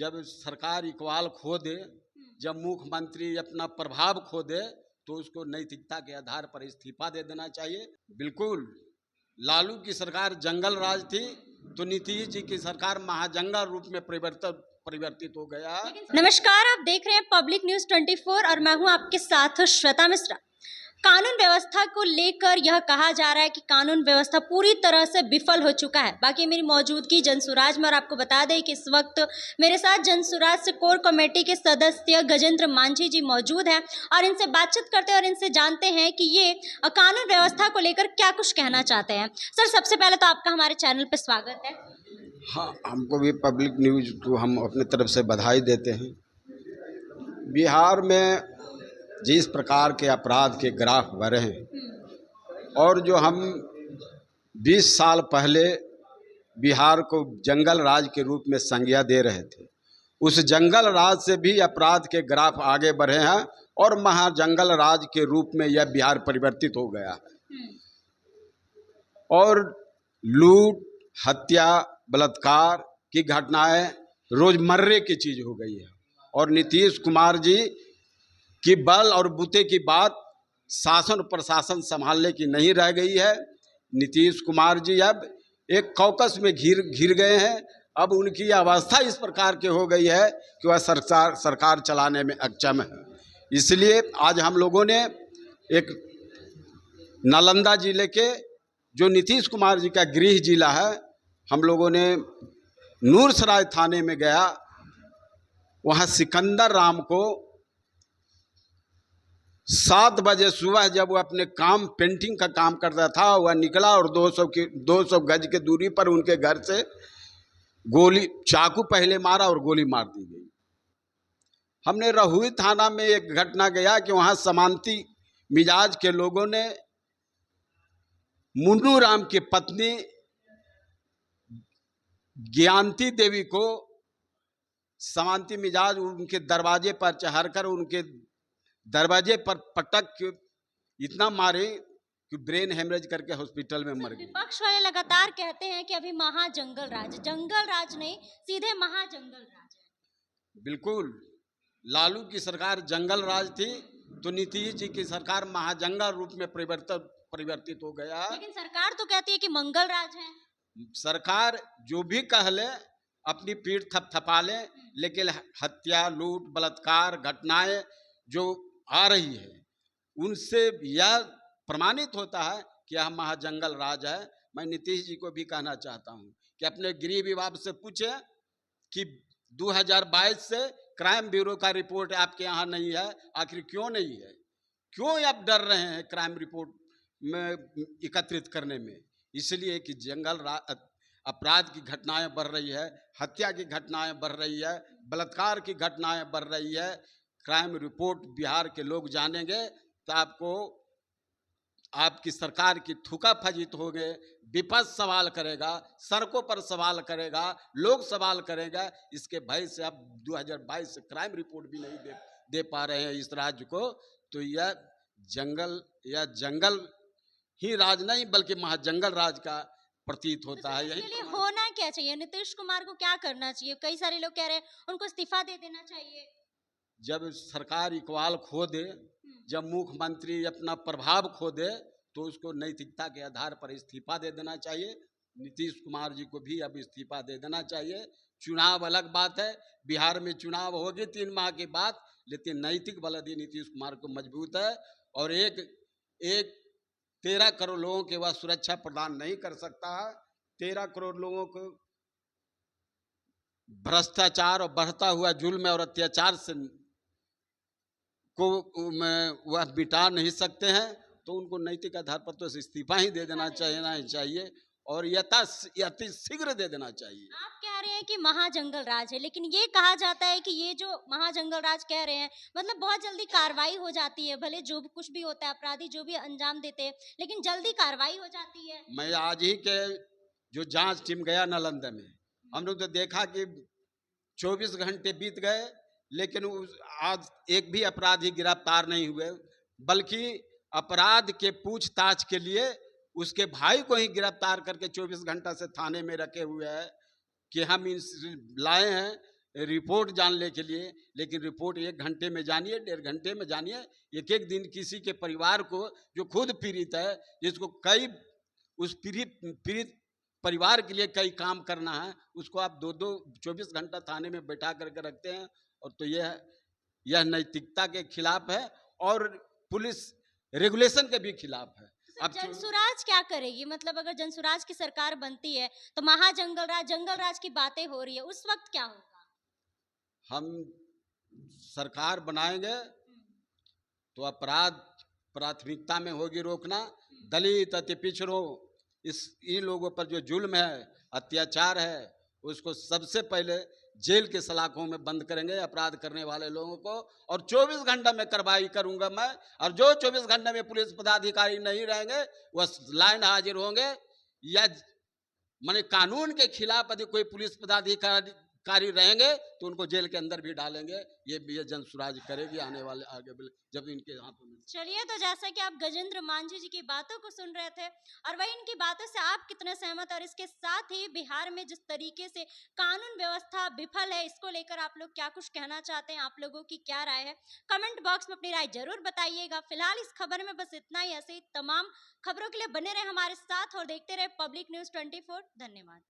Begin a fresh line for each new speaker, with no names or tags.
जब सरकार इकबाल खो दे, जब मुख्यमंत्री अपना प्रभाव खो दे, तो उसको नैतिकता के आधार पर इस्तीफा दे देना चाहिए। बिल्कुल, लालू की सरकार जंगल राज थी, तो नीतीश जी की सरकार महाजंगल रूप में परिवर्तित हो गया।
नमस्कार, आप देख रहे हैं पब्लिक न्यूज 24 और मैं हूं आपके साथ श्वेता मिश्रा। कानून व्यवस्था को लेकर यह कहा जा रहा है कि कानून व्यवस्था पूरी तरह से विफल हो चुका है। बाकी मेरी मौजूदगी जनसुराज में, और आपको बता दें कि इस वक्त मेरे साथ जनसुराज से कोर कमेटी के सदस्य गजेंद्र मांझी जी मौजूद हैं और इनसे बातचीत करते हैं और इनसे जानते हैं कि ये कानून व्यवस्था को लेकर क्या कुछ कहना चाहते हैं। सर, सबसे पहले तो आपका हमारे चैनल पर स्वागत है।
हाँ, हमको भी पब्लिक न्यूज को हम अपने तरफ से बधाई देते हैं। बिहार में जिस प्रकार के अपराध के ग्राफ बढ़े हैं, और जो हम 20 साल पहले बिहार को जंगल राज के रूप में संज्ञा दे रहे थे, उस जंगल राज से भी अपराध के ग्राफ आगे बढ़े हैं और महाजंगल राज के रूप में यह बिहार परिवर्तित हो गया। और लूट, हत्या, बलात्कार की घटनाएं रोजमर्रे की चीज हो गई है। और नीतीश कुमार जी की बल और बूते की बात शासन प्रशासन संभालने की नहीं रह गई है। नीतीश कुमार जी अब एक कॉकस में घिर गए हैं। अब उनकी अवस्था इस प्रकार की हो गई है कि वह सरकार चलाने में अक्षम है। इसलिए आज हम लोगों ने एक नालंदा जिले के, जो नीतीश कुमार जी का गृह जिला है, हम लोगों ने नूरसराय थाने में गया। वहाँ सिकंदर राम को 7 बजे सुबह, जब वो अपने काम पेंटिंग का काम करता था, वह निकला और 200 गज के दूरी पर उनके घर से चाकू पहले मारा और गोली मार दी गई। हमने रहुई थाना में एक घटना गया कि वहाँ समांती मिजाज के लोगों ने मुन्नू राम की पत्नी ज्ञानती देवी को समांती मिजाज उनके दरवाजे पर चढ़कर उनके दरवाजे पर पटक के इतना मारे कि ब्रेन हेमरेज करके हॉस्पिटल में मर गई।
विपक्ष वाले लगातार कहते हैं कि अभी महाजंगल राज, जंगल राज नहीं, सीधे महाजंगल राज है।
बिल्कुल, लालू की सरकार जंगल राज थी, तो नीतीश जी की सरकार महाजंगल रूप में परिवर्तित हो गया।
लेकिन सरकार तो कहती है कि मंगल राज है।
सरकार जो भी कह ले, अपनी पीठ थपथपा ले, लेकिन हत्या, लूट, बलात्कार घटनाएं जो आ रही है, उनसे यह प्रमाणित होता है कि यह महाजंगल राज है। मैं नीतीश जी को भी कहना चाहता हूं कि अपने गृह विभाग से पूछे कि 2022 से क्राइम ब्यूरो का रिपोर्ट आपके यहाँ नहीं है। आखिर क्यों नहीं है? क्यों आप डर रहे हैं क्राइम रिपोर्ट में एकत्रित करने में? इसलिए कि अपराध की घटनाएं बढ़ रही है, हत्या की घटनाएं बढ़ रही है, बलात्कार की घटनाएं बढ़ रही है। क्राइम रिपोर्ट बिहार के लोग जानेंगे तो आपकी सरकार की थूका फजीत हो गए। विपक्ष सवाल करेगा, सड़कों पर सवाल करेगा, लोग सवाल करेगा। इसके भय से अब 2022 से क्राइम रिपोर्ट भी नहीं दे पा रहे हैं इस राज्य को। तो यह जंगल ही राज नहीं, बल्कि महाजंगल राज का प्रतीत होता है।
इसके लिए होना क्या चाहिए? नीतीश कुमार को क्या करना चाहिए? कई सारे लोग कह रहे हैं उनको इस्तीफा दे देना चाहिए।
जब सरकार इकबाल खो दे, जब मुख्यमंत्री अपना प्रभाव खो दे, तो उसको नैतिकता के आधार पर इस्तीफा दे देना चाहिए। नीतीश कुमार जी को भी अब इस्तीफा दे देना चाहिए। चुनाव अलग बात है, बिहार में चुनाव होगी 3 माह के बाद, लेकिन नैतिक बलदी नीतीश कुमार को मजबूत है। और एक 13 करोड़ लोगों के वह सुरक्षा प्रदान नहीं कर सकता है। 13 करोड़ लोगों को भ्रष्टाचार और बढ़ता हुआ जुल्म और अत्याचार से वह मिटा नहीं सकते हैं। तो उनको नैतिक आधार पर तो इस्तीफा ही दे देना चाहिए और यथाशीघ्र शीघ्र दे देना चाहिए।
आप कह रहे हैं कि महाजंगल राज है, लेकिन ये कहा जाता है कि ये जो महाजंगल राज कह रहे हैं, मतलब बहुत जल्दी कार्रवाई हो जाती है। भले जो भी कुछ भी होता है, अपराधी जो भी अंजाम देते हैं, लेकिन जल्दी कार्रवाई हो जाती है।
मैं आज ही के जो जांच टीम गया नालंदा में, हम लोग तो देखा कि 24 घंटे बीत गए, लेकिन आज एक भी अपराधी गिरफ्तार नहीं हुए, बल्कि अपराध के पूछताछ के लिए उसके भाई को ही गिरफ्तार करके 24 घंटा से थाने में रखे हुए हैं कि हम लाए हैं रिपोर्ट जानने के लिए, लेकिन रिपोर्ट 1 घंटे में जानिए, 1.5 घंटे में जानिए। एक-एक दिन किसी के परिवार को जो खुद पीड़ित है, जिसको कई उस पीड़ित परिवार के लिए कई काम करना है, उसको आप 2-2 24 घंटा थाने में बैठा करके रखते हैं। और तो यह नैतिकता के खिलाफ है और पुलिस रेगुलेशन के भी खिलाफ है। अब
जनसुराज क्या करेगी? मतलब अगर जनसुराज की सरकार बनती है तो जंगल राज की बातें हो रही है, उस वक्त क्या होगा?
हम सरकार बनाएंगे तो अपराध प्राथमिकता में होगी रोकना। दलित, अति पिछड़ों, इन लोगों पर जो जुल्म है, अत्याचार है, उसको सबसे पहले जेल के सलाखों में बंद करेंगे अपराध करने वाले लोगों को। और 24 घंटा में कार्रवाई करूंगा मैं। और जो 24 घंटे में पुलिस पदाधिकारी नहीं रहेंगे वह लाइन हाजिर होंगे, या माने कानून के खिलाफ यदि कोई पुलिस पदाधिकारी रहेंगे तो उनको जेल के अंदर भी डालेंगे। ये जनसुराज करेगी आने वाले आगे जब इनके हाथों में।
चलिए, तो जैसा कि आप गजेंद्र मांझी जी की बातों को सुन रहे थे और वही इनकी बातों से आप कितने सहमत, और इसके साथ ही बिहार में जिस तरीके से कानून व्यवस्था विफल है, इसको लेकर आप लोग क्या कुछ कहना चाहते हैं, आप लोगों की क्या राय है, कमेंट बॉक्स में अपनी राय जरूर बताइएगा। फिलहाल इस खबर में बस इतना ही। ऐसे ही तमाम खबरों के लिए बने रहे हमारे साथ और देखते रहे पब्लिक न्यूज़ 24। धन्यवाद।